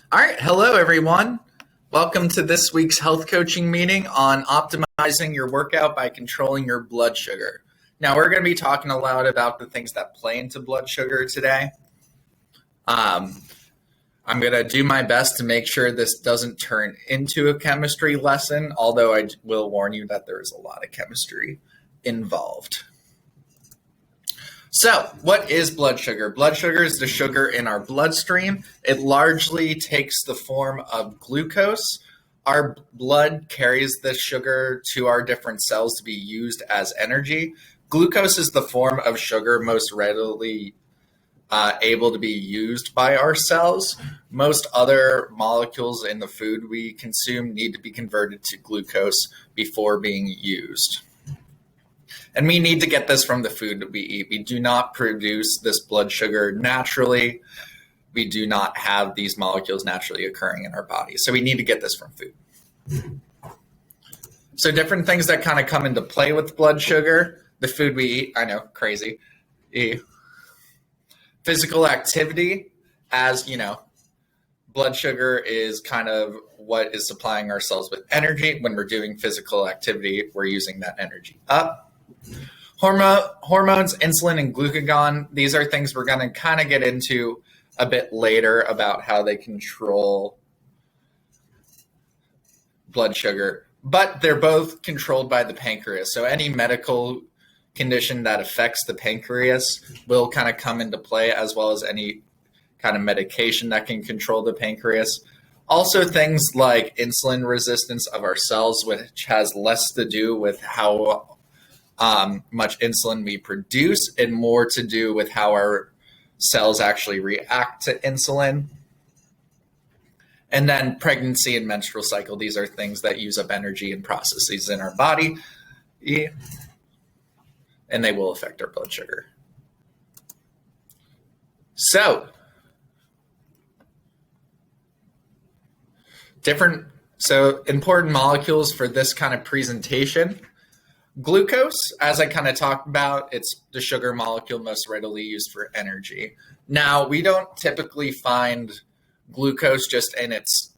All right. Hello, everyone. Welcome to this week's health coaching meeting on optimizing your workout by controlling your blood sugar. Now, we're going to be talking a lot about the things that play into blood sugar today. I'm going to do my best to make sure this doesn't turn into a chemistry lesson, although I will warn you that there is a lot of chemistry involved. So, what is blood sugar? Blood sugar is the sugar in our bloodstream. It largely takes the form of glucose. Our blood carries this sugar to our different cells to be used as energy. Glucose is the form of sugar most readily able to be used by our cells. Most other molecules in the food we consume need to be converted to glucose before being used. And we need to get this from the food that we eat. We do not produce this blood sugar naturally. We do not have these molecules naturally occurring in our body. So we need to get this from food. So different things that kind of come into play with blood sugar. The food we eat, I know, crazy. Physical activity, as you know, blood sugar is kind of what is supplying our cells with energy. When we're doing physical activity, we're using that energy up. Hormones, insulin and glucagon, these are things we're going to kind of get into a bit later about how they control blood sugar, but they're both controlled by the pancreas. So any medical condition that affects the pancreas will kind of come into play, as well as any kind of medication that can control the pancreas. Also things like insulin resistance of our cells, which has less to do with how much insulin we produce and more to do with how our cells actually react to insulin. And then pregnancy and menstrual cycle, these are things that use up energy and processes in our body, and they will affect our blood sugar. So important molecules for this kind of presentation. Glucose, as I kind of talked about, it's the sugar molecule most readily used for energy. Now, we don't typically find glucose just in its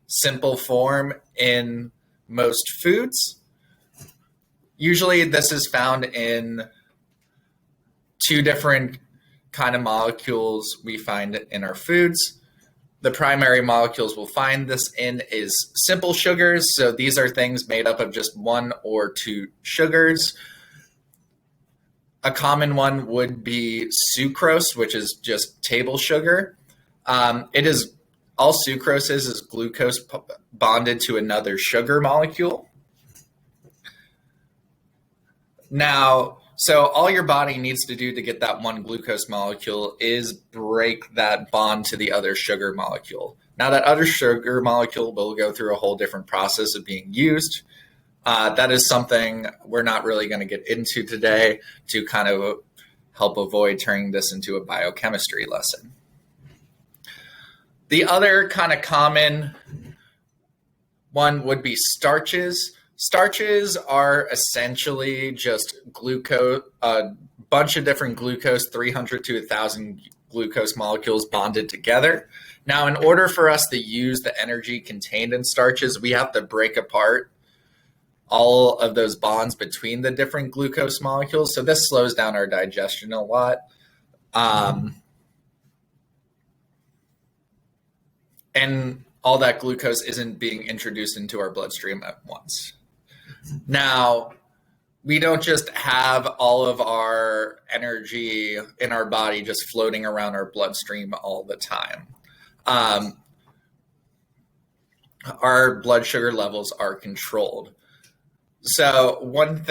simple form in most foods. Usually this is found in two different kind of molecules we find in our foods. The primary molecules we'll find this in is simple sugars. So these are things made up of just one or two sugars. A common one would be sucrose, which is just table sugar. All sucrose is glucose bonded to another sugar molecule. Now, so all your body needs to do to get that one glucose molecule is break that bond to the other sugar molecule. Now, that other sugar molecule will go through a whole different process of being used. That is something we're not really going to get into today to kind of help avoid turning this into a biochemistry lesson. The other kind of common one would be starches. Starches are essentially just glucose, a bunch of different glucose, 300 to 1,000 glucose molecules bonded together. Now, in order for us to use the energy contained in starches, we have to break apart all of those bonds between the different glucose molecules. So this slows down our digestion a lot. And all that glucose isn't being introduced into our bloodstream at once. Now, we don't just have all of our energy in our body just floating around our bloodstream all the time. Our blood sugar levels are controlled. So one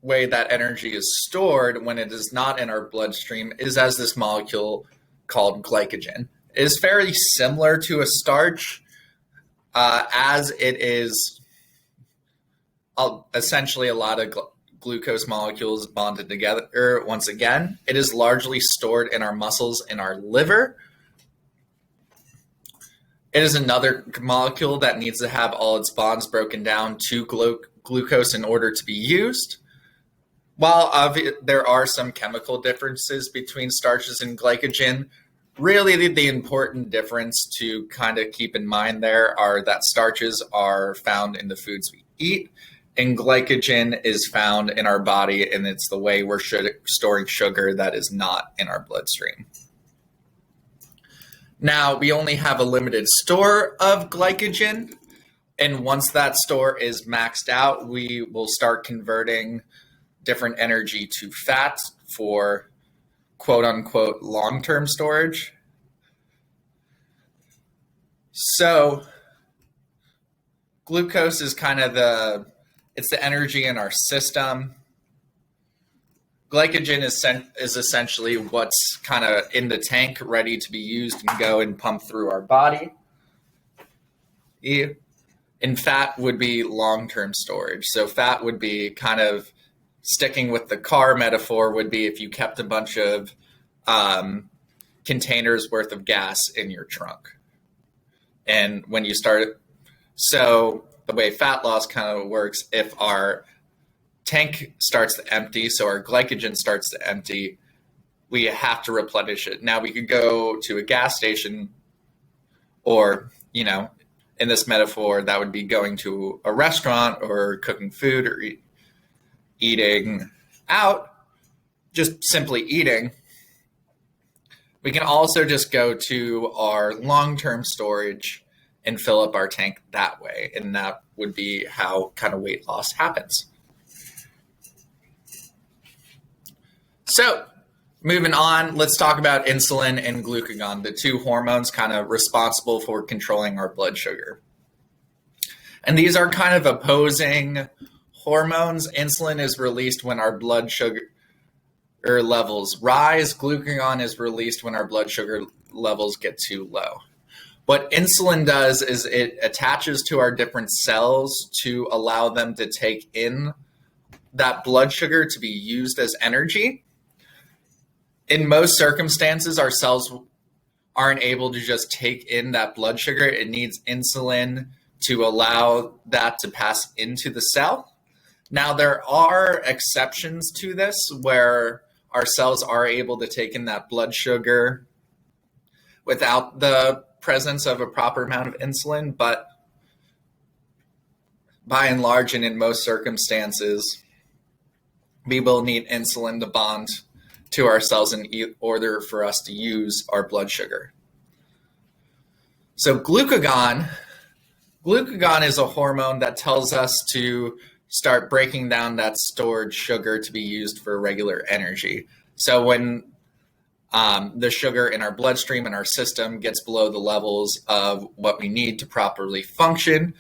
way that energy is stored when it is not in our bloodstream is as this molecule called glycogen. It is fairly similar to a starch, as it is essentially a lot of glucose molecules bonded together. Once again, it is largely stored in our muscles in our liver. It is another molecule that needs to have all its bonds broken down to glucose in order to be used. While there are some chemical differences between starches and glycogen, really the important difference to kind of keep in mind there are that starches are found in the foods we eat, and glycogen is found in our body, and it's the way we're storing sugar that is not in our bloodstream. Now, we only have a limited store of glycogen, and once that store is maxed out, we will start converting different energy to fat for quote unquote long-term storage. So glucose is kind of it's the energy in our system. Glycogen is essentially what's kind of in the tank ready to be used and go and pump through our body. And fat would be long-term storage. So fat would be kind of sticking with the car metaphor would be if you kept a bunch of containers worth of gas in your trunk. And when you start, so the way fat loss kind of works, if our tank starts to empty, so our glycogen starts to empty, we have to replenish it. Now we could go to a gas station, or, you know, in this metaphor, that would be going to a restaurant or cooking food or eating out, just simply eating. We can also just go to our long-term storage and fill up our tank that way. And that would be how kind of weight loss happens. So moving on, let's talk about insulin and glucagon, the two hormones kind of responsible for controlling our blood sugar. And these are kind of opposing hormones. Insulin is released when our blood sugar levels rise. Glucagon is released when our blood sugar levels get too low. What insulin does is it attaches to our different cells to allow them to take in that blood sugar to be used as energy. In most circumstances, our cells aren't able to just take in that blood sugar. It needs insulin to allow that to pass into the cell. Now, there are exceptions to this where our cells are able to take in that blood sugar without the presence of a proper amount of insulin, but by and large and in most circumstances, we will need insulin to bond to our cells in order for us to use our blood sugar. So glucagon is a hormone that tells us to start breaking down that stored sugar to be used for regular energy. So when the sugar in our bloodstream and our system gets below the levels of what we need to properly function,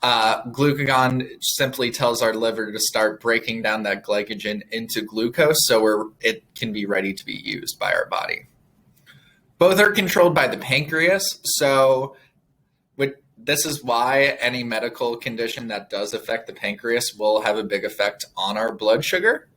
glucagon simply tells our liver to start breaking down that glycogen into glucose so it can be ready to be used by our body. Both are controlled by the pancreas, so this is why any medical condition that does affect the pancreas will have a big effect on our blood sugar.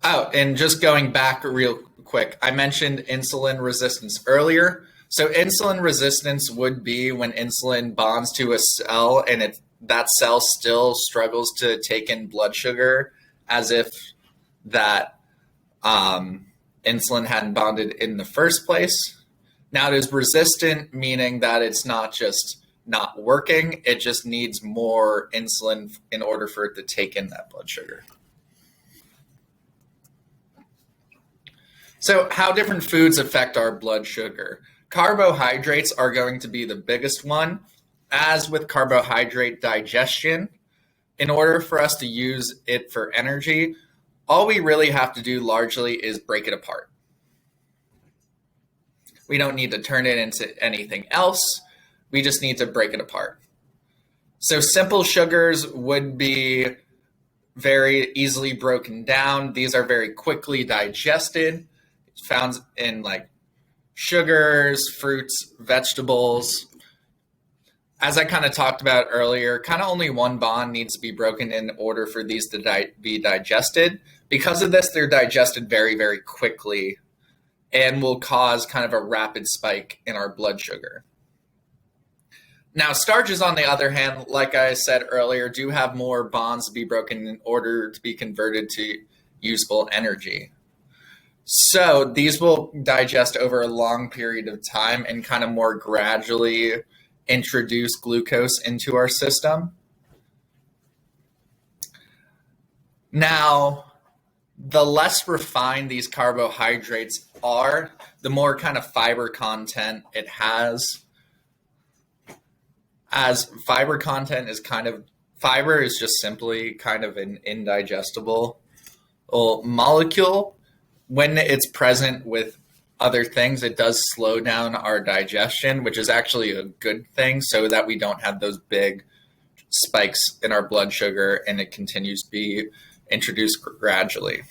Oh, and just going back real quick, I mentioned insulin resistance earlier. So insulin resistance would be when insulin bonds to a cell and that cell still struggles to take in blood sugar as if that insulin hadn't bonded in the first place. Now, it is resistant, meaning that it's not just not working, it just needs more insulin in order for it to take in that blood sugar. So how different foods affect our blood sugar. Carbohydrates are going to be the biggest one. As with carbohydrate digestion, in order for us to use it for energy, all we really have to do largely is break it apart. We don't need to turn it into anything else. We just need to break it apart. So simple sugars would be very easily broken down. These are very quickly digested. It's found in like sugars, fruits, vegetables. As I kind of talked about earlier, kind of only one bond needs to be broken in order for these to be digested. Because of this, they're digested very, very quickly and will cause kind of a rapid spike in our blood sugar. Now, starches, on the other hand, like I said earlier, do have more bonds to be broken in order to be converted to usable energy. So these will digest over a long period of time and kind of more gradually introduce glucose into our system. Now, the less refined these carbohydrates are, the more kind of fiber content it has. As fiber content is fiber is just simply kind of an indigestible molecule. When it's present with other things, it does slow down our digestion, which is actually a good thing so that we don't have those big spikes in our blood sugar and it continues to be introduced gradually.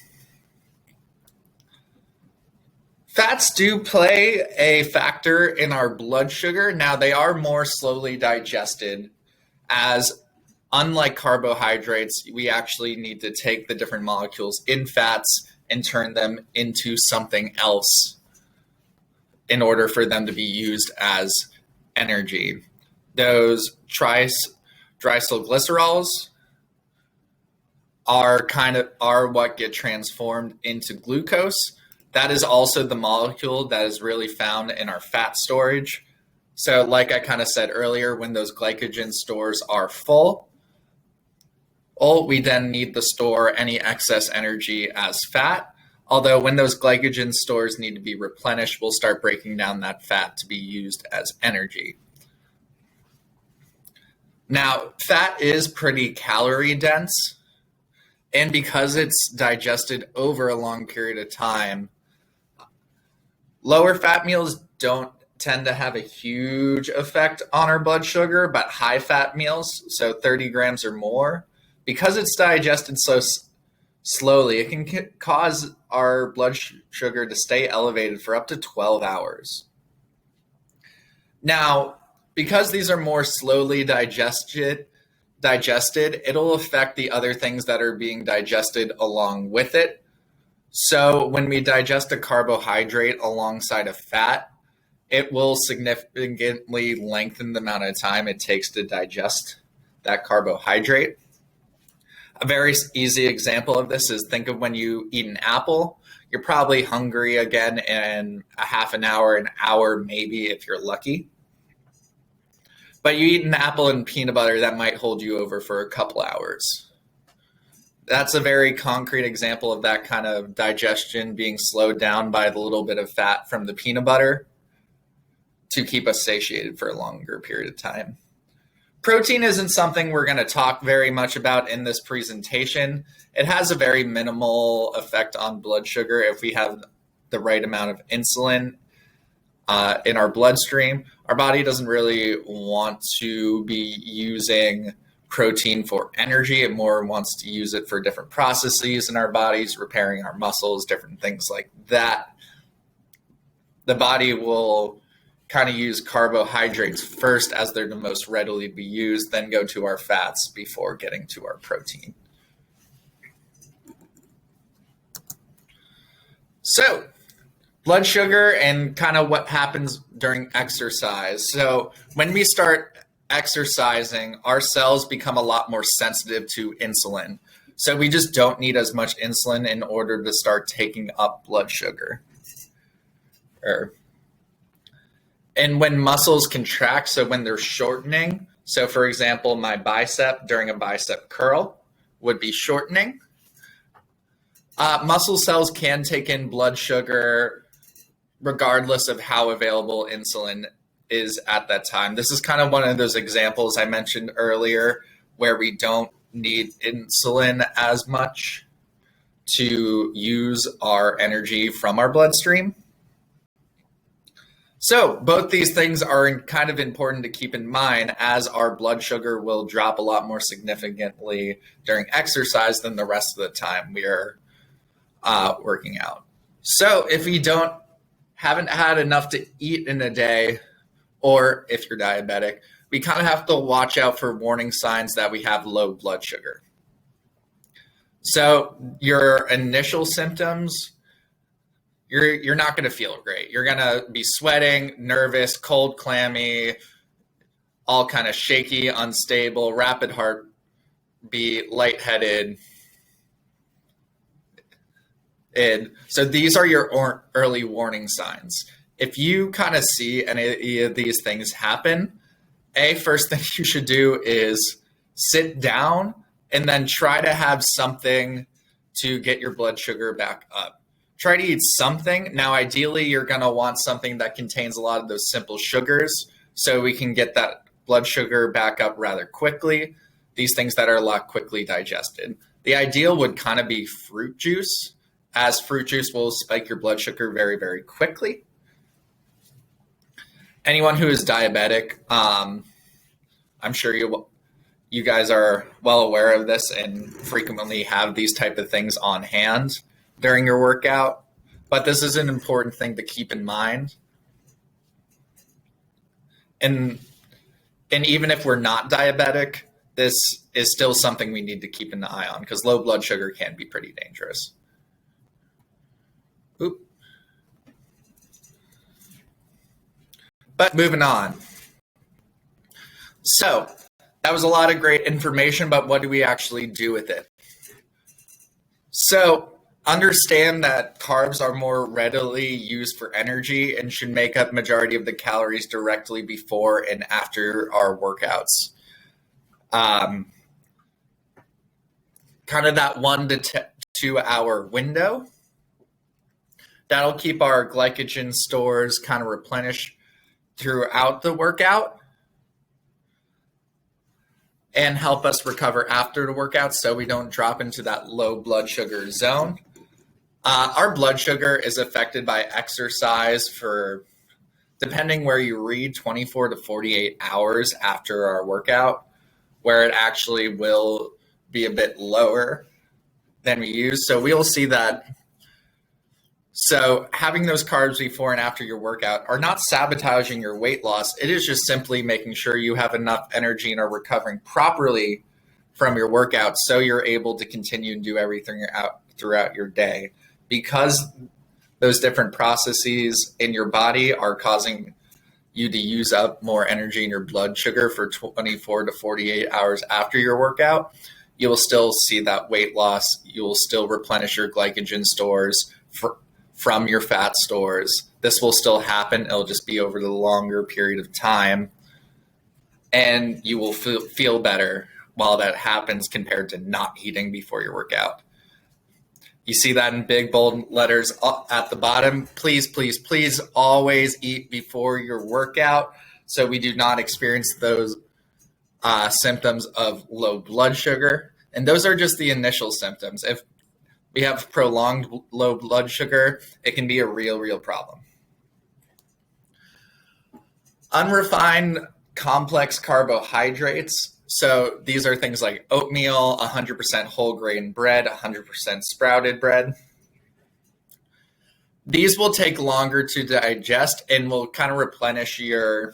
Fats do play a factor in our blood sugar. Now, they are more slowly digested, as unlike carbohydrates, we actually need to take the different molecules in fats and turn them into something else in order for them to be used as energy. Those triglycerols are what get transformed into glucose. That is also the molecule that is really found in our fat storage. So like I kind of said earlier, when those glycogen stores are full, we then need to store any excess energy as fat. Although when those glycogen stores need to be replenished, we'll start breaking down that fat to be used as energy. Now, fat is pretty calorie dense, and because it's digested over a long period of time, lower fat meals don't tend to have a huge effect on our blood sugar, but high fat meals, so 30 grams or more, because it's digested so slowly, it can cause our blood sugar to stay elevated for up to 12 hours. Now, because these are more slowly digested, it'll affect the other things that are being digested along with it. So when we digest a carbohydrate alongside a fat, it will significantly lengthen the amount of time it takes to digest that carbohydrate. A very easy example of this is, think of when you eat an apple. You're probably hungry again in a half an hour, maybe if you're lucky. But you eat an apple and peanut butter, that might hold you over for a couple hours. That's a very concrete example of that kind of digestion being slowed down by the little bit of fat from the peanut butter to keep us satiated for a longer period of time. Protein isn't something we're going to talk very much about in this presentation. It has a very minimal effect on blood sugar if we have the right amount of insulin in our bloodstream. Our body doesn't really want to be using protein for energy. It more wants to use it for different processes in our bodies, repairing our muscles, different things like that. The body will kind of use carbohydrates first as they're the most readily be used, then go to our fats before getting to our protein. So, blood sugar and kind of what happens during exercise. So when we start exercising, our cells become a lot more sensitive to insulin. So we just don't need as much insulin in order to start taking up blood sugar. And when muscles contract, so when they're shortening, so for example, my bicep during a bicep curl would be shortening. Muscle cells can take in blood sugar regardless of how available insulin is at that time. This is kind of one of those examples I mentioned earlier where we don't need insulin as much to use our energy from our bloodstream. So both these things are kind of important to keep in mind, as our blood sugar will drop a lot more significantly during exercise than the rest of the time we are working out. So if we haven't had enough to eat in a day, or if you're diabetic, we kind of have to watch out for warning signs that we have low blood sugar. So your initial symptoms, you're not going to feel great. You're going to be sweating, nervous, cold, clammy. all kind of shaky, unstable, rapid heartbeat, lightheaded. And so these are your early warning signs. If you kind of see any of these things happen, first thing you should do is sit down and then try to have something to get your blood sugar back up. Try to eat something. Now, ideally, you're going to want something that contains a lot of those simple sugars so we can get that blood sugar back up rather quickly. These things that are a lot quickly digested. The ideal would kind of be fruit juice, as fruit juice will spike your blood sugar very, very quickly. Anyone who is diabetic, I'm sure you guys are well aware of this and frequently have these type of things on hand during your workout. But this is an important thing to keep in mind. And even if we're not diabetic, this is still something we need to keep an eye on because low blood sugar can be pretty dangerous. Oop. But moving on. So that was a lot of great information, but what do we actually do with it? So understand that carbs are more readily used for energy and should make up majority of the calories directly before and after our workouts. Kind of that 1 to 2 hour window. That'll keep our glycogen stores kind of replenished throughout the workout and help us recover after the workout so we don't drop into that low blood sugar zone. Our blood sugar is affected by exercise for, depending where you read, 24 to 48 hours after our workout, where it actually will be a bit lower than we use. So we'll see that. So having those carbs before and after your workout are not sabotaging your weight loss. It is just simply making sure you have enough energy and are recovering properly from your workout so you're able to continue and do everything out throughout your day. Because those different processes in your body are causing you to use up more energy in your blood sugar for 24 to 48 hours after your workout, you will still see that weight loss. You will still replenish your glycogen stores from your fat stores. This will still happen. It'll just be over the longer period of time. And you will feel better while that happens compared to not eating before your workout. You see that in big, bold letters at the bottom. Please, please, please always eat before your workout so we do not experience those symptoms of low blood sugar. And those are just the initial symptoms. If we have prolonged low blood sugar, it can be a real problem. Unrefined complex carbohydrates. So these are things like oatmeal, 100% whole grain bread, 100% sprouted bread. These will take longer to digest and will kind of replenish your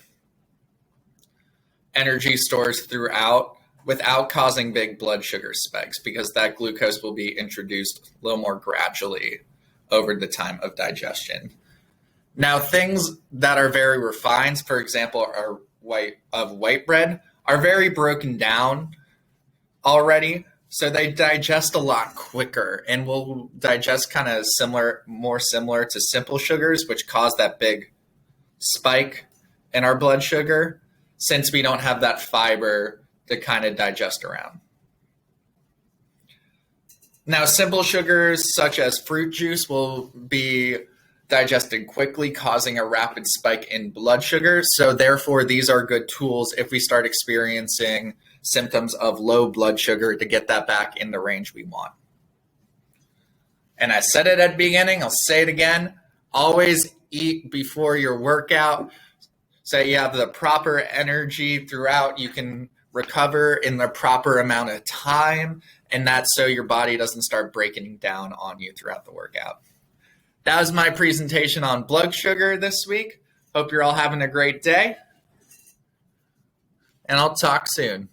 energy stores throughout without causing big blood sugar spikes because that glucose will be introduced a little more gradually over the time of digestion. Now, things that are very refined, for example, are white bread, are very broken down already, so they digest a lot quicker and will digest kind of more similar to simple sugars, which cause that big spike in our blood sugar since we don't have that fiber to kind of digest around. Now, simple sugars such as fruit juice will be digested quickly, causing a rapid spike in blood sugar. So therefore, these are good tools if we start experiencing symptoms of low blood sugar to get that back in the range we want. And I said it at the beginning, I'll say it again, always eat before your workout so you have the proper energy throughout. You can recover in the proper amount of time, and that's so your body doesn't start breaking down on you throughout the workout. That was my presentation on blood sugar this week. Hope you're all having a great day, and I'll talk soon.